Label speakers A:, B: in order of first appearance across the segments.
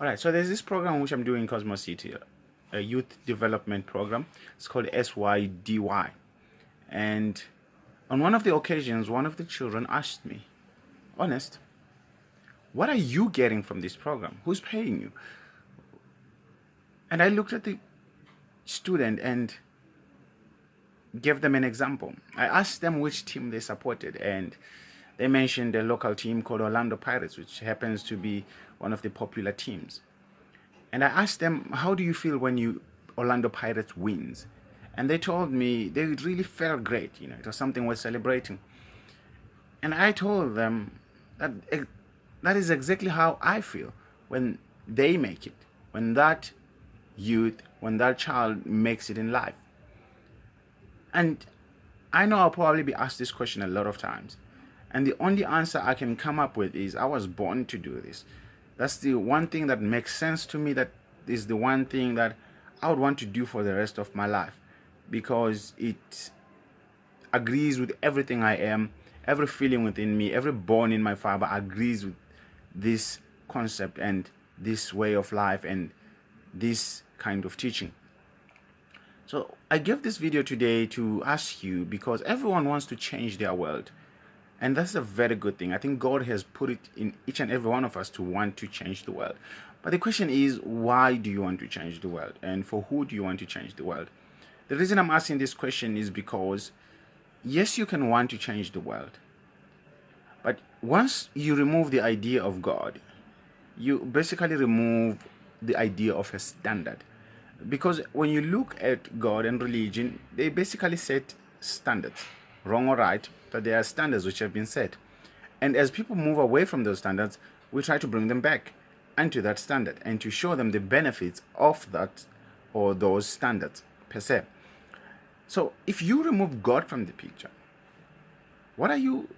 A: All right, so there's this program which I'm doing in Cosmos City, a youth development program. It's called SYDY. And on one of the occasions, one of the children asked me, "Honest, what are you getting from this program? Who's paying you?" And I looked at the student and gave them an example. I asked them which team they supported, and they mentioned a local team called Orlando Pirates, which happens to be one of the popular teams. And I asked them, "How do you feel when Orlando Pirates wins?" And they told me they really felt great. It was something worth celebrating. And I told them that that is exactly how I feel when they make it, when that when that child makes it in life. And I know I'll probably be asked this question a lot of times. And the only answer I can come up with is I was born to do this. That's the one thing that makes sense to me. That is the one thing that I would want to do for the rest of my life, because it agrees with everything I am, every feeling within me, every bone in my fiber agrees with this concept and this way of life and this kind of teaching. So I gave this video today to ask you, because everyone wants to change their world. And that's a very good thing. I think God has put it in each and every one of us to want to change the world. But the question is, why do you want to change the world? And for who do you want to change the world? The reason I'm asking this question is because, yes, you can want to change the world. But once you remove the idea of God, you basically remove the idea of a standard. Because when you look at God and religion, they basically set standards, wrong or right, but there are standards which have been set. And as people move away from those standards, we try to bring them back into that standard and to show them the benefits of that or those standards per se. So if you remove God from the picture, what are you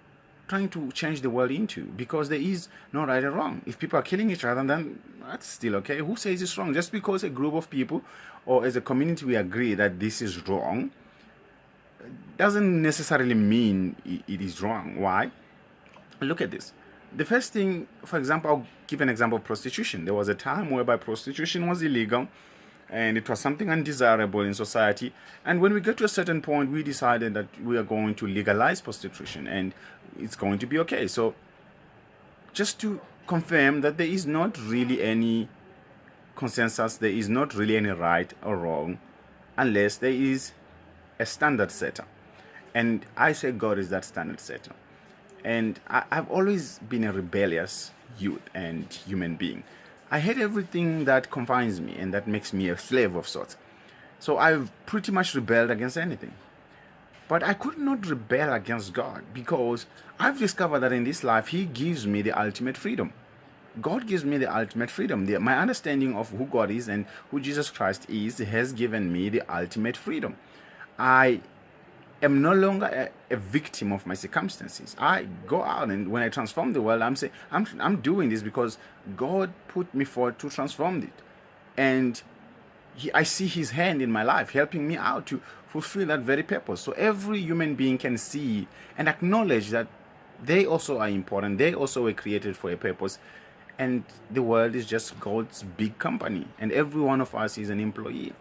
A: trying to change the world into? Because there is no right or wrong. If people are killing each other, then that's still okay. Who says it's wrong? Just because a group of people or as a community we agree that this is wrong doesn't necessarily mean it is wrong. Why? Look at this. The first thing, for example, I'll give an example of prostitution. There was a time whereby prostitution was illegal and it was something undesirable in society. And when we get to a certain point, we decided that we are going to legalize prostitution and it's going to be okay. So just to confirm that there is not really any consensus, there is not really any right or wrong, unless there is a standard setter. And I say God is that standard setter. And I've always been a rebellious youth and human being. I hate everything that confines me and that makes me a slave of sorts. So I've pretty much rebelled against anything. But I could not rebel against God, because I've discovered that in this life, He gives me the ultimate freedom. God gives me the ultimate freedom. My understanding of who God is and who Jesus Christ is has given me the ultimate freedom. I am no longer a victim of my circumstances. I go out, and when I transform the world, I'm doing this because God put me forward to transform it. And I see His hand in my life helping me out to fulfill that very purpose. So every human being can see and acknowledge that they also are important. They also were created for a purpose. And the world is just God's big company. And every one of us is an employee.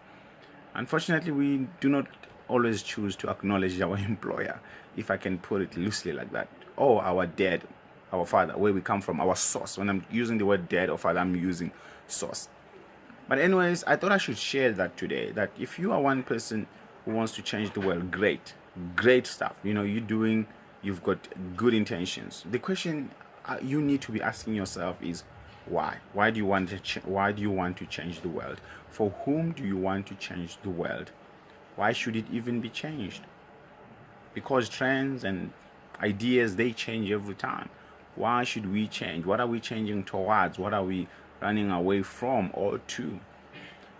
A: Unfortunately, we do not always choose to acknowledge our employer, if I can put it loosely like that. Or our dad, our father, where we come from, our source. When I'm using the word dad or father, I'm using source. But anyways, I thought I should share that today, that if you are one person who wants to change the world, great stuff. You've got good intentions. The question you need to be asking yourself is, why? Why do you want to change the world? For whom do you want to change the world? Why should it even be changed? Because trends and ideas, they change every time. Why should we change? What are we changing towards? What are we running away from or to?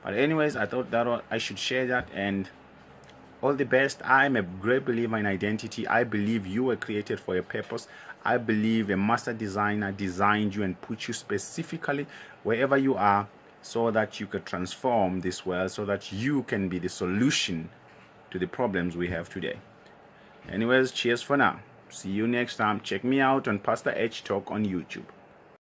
A: But anyways, I thought that I should share that, and all the best. I'm a great believer in identity. I believe you were created for a purpose. I believe a master designer designed you and put you specifically wherever you are, so that you could transform this world, so that you can be the solution to the problems we have today. Anyways, cheers for now. See you next time. Check me out on Pastor H Talk on YouTube.